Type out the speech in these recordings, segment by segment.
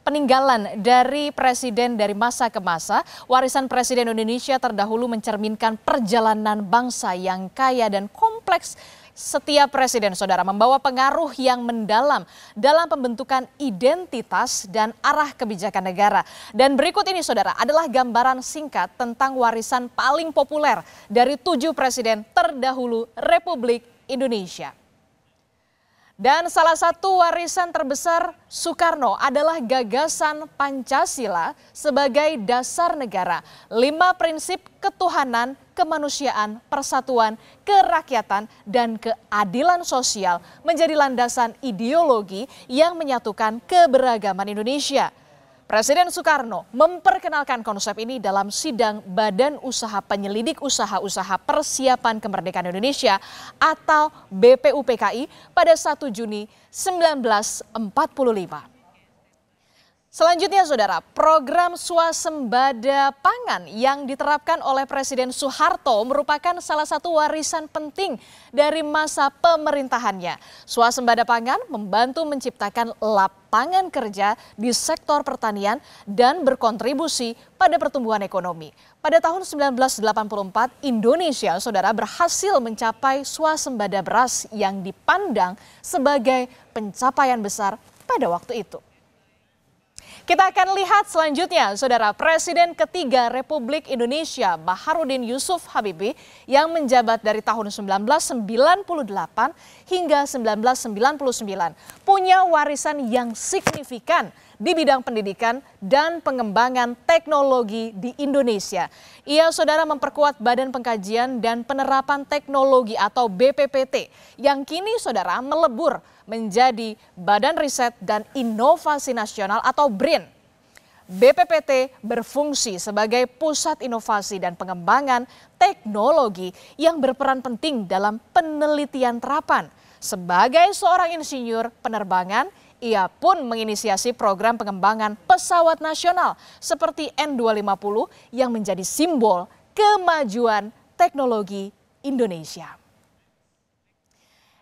peninggalan dari presiden dari masa ke masa, warisan Presiden Indonesia terdahulu mencerminkan perjalanan bangsa yang kaya dan kompleks. Setiap presiden, saudara, membawa pengaruh yang mendalam dalam pembentukan identitas dan arah kebijakan negara. Dan berikut ini, saudara, adalah gambaran singkat tentang warisan paling populer dari 7 presiden terdahulu Republik Indonesia. Dan salah satu warisan terbesar Soekarno adalah gagasan Pancasila sebagai dasar negara. 5 prinsip ketuhanan, kemanusiaan, persatuan, kerakyatan, dan keadilan sosial menjadi landasan ideologi yang menyatukan keberagaman Indonesia. Presiden Soekarno memperkenalkan konsep ini dalam sidang Badan Usaha Penyelidik Usaha-Usaha Persiapan Kemerdekaan Indonesia atau BPUPKI pada 1 Juni 1945. Selanjutnya, saudara, program swasembada pangan yang diterapkan oleh Presiden Soeharto merupakan salah satu warisan penting dari masa pemerintahannya. Swasembada pangan membantu menciptakan lapangan kerja di sektor pertanian dan berkontribusi pada pertumbuhan ekonomi. Pada tahun 1984, Indonesia, saudara, berhasil mencapai swasembada beras yang dipandang sebagai pencapaian besar pada waktu itu. Kita akan lihat selanjutnya, saudara, Presiden ketiga Republik Indonesia Baharudin Yusuf Habibie yang menjabat dari tahun 1998 hingga 1999 punya warisan yang signifikan di bidang pendidikan dan pengembangan teknologi di Indonesia. Ia, saudara, memperkuat Badan Pengkajian dan Penerapan Teknologi atau BPPT yang kini, saudara, melebur menjadi Badan Riset dan Inovasi Nasional atau BRIN. BPPT berfungsi sebagai pusat inovasi dan pengembangan teknologi yang berperan penting dalam penelitian terapan. Sebagai seorang insinyur penerbangan, ia pun menginisiasi program pengembangan pesawat nasional seperti N250 yang menjadi simbol kemajuan teknologi Indonesia.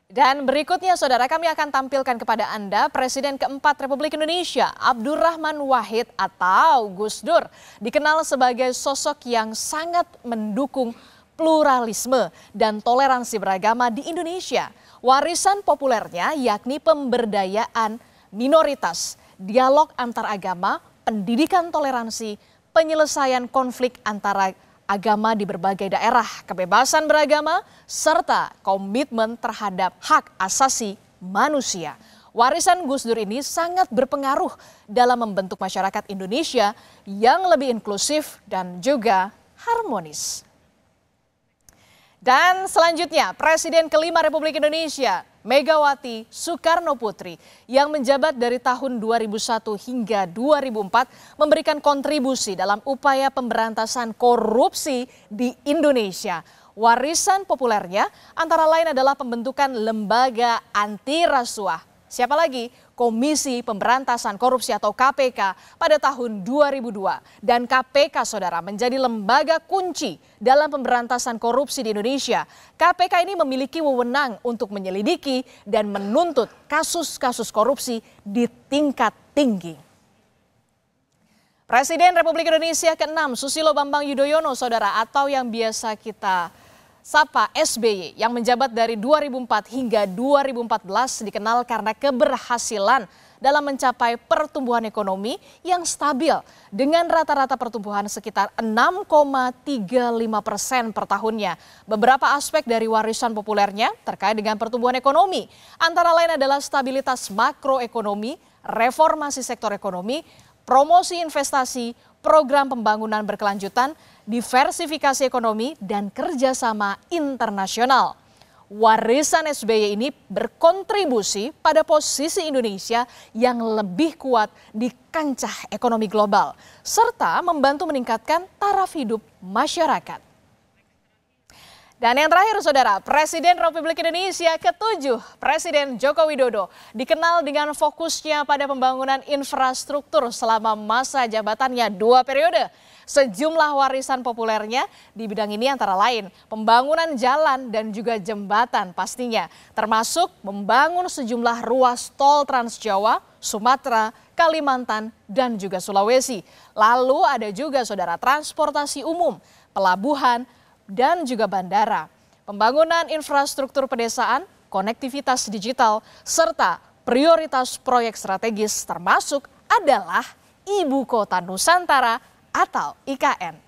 Dan berikutnya, saudara, kami akan tampilkan kepada Anda Presiden keempat Republik Indonesia, Abdurrahman Wahid atau Gus Dur, dikenal sebagai sosok yang sangat mendukung pluralisme dan toleransi beragama di Indonesia. Warisan populernya yakni pemberdayaan minoritas, dialog antar agama, pendidikan toleransi, penyelesaian konflik antara agama di berbagai daerah, kebebasan beragama, serta komitmen terhadap hak asasi manusia. Warisan Gus Dur ini sangat berpengaruh dalam membentuk masyarakat Indonesia yang lebih inklusif dan juga harmonis. Dan selanjutnya, Presiden kelima Republik Indonesia, Megawati Soekarno Putri, yang menjabat dari tahun 2001 hingga 2004 memberikan kontribusi dalam upaya pemberantasan korupsi di Indonesia. Warisan populernya antara lain adalah pembentukan lembaga anti rasuah. Siapa lagi? Komisi Pemberantasan Korupsi atau KPK pada tahun 2002. Dan KPK, saudara, menjadi lembaga kunci dalam pemberantasan korupsi di Indonesia. KPK ini memiliki wewenang untuk menyelidiki dan menuntut kasus-kasus korupsi di tingkat tinggi. Presiden Republik Indonesia ke-6 Susilo Bambang Yudhoyono, saudara, atau yang biasa kita sapa SBY, yang menjabat dari 2004 hingga 2014 dikenal karena keberhasilan dalam mencapai pertumbuhan ekonomi yang stabil dengan rata-rata pertumbuhan sekitar 6,35% per tahunnya. Beberapa aspek dari warisan populernya terkait dengan pertumbuhan ekonomi antara lain adalah stabilitas makroekonomi, reformasi sektor ekonomi, promosi investasi, program pembangunan berkelanjutan, diversifikasi ekonomi, dan kerjasama internasional. Warisan SBY ini berkontribusi pada posisi Indonesia yang lebih kuat di kancah ekonomi global, serta membantu meningkatkan taraf hidup masyarakat. Dan yang terakhir, saudara, Presiden Republik Indonesia ke-7, Presiden Joko Widodo, dikenal dengan fokusnya pada pembangunan infrastruktur selama masa jabatannya 2 periode. Sejumlah warisan populernya di bidang ini antara lain pembangunan jalan dan juga jembatan pastinya, termasuk membangun sejumlah ruas tol Trans Jawa, Sumatera, Kalimantan, dan juga Sulawesi. Lalu ada juga saudara transportasi umum, pelabuhan, dan juga bandara. Pembangunan infrastruktur pedesaan, konektivitas digital, serta prioritas proyek strategis termasuk adalah Ibu Kota Nusantara atau IKN.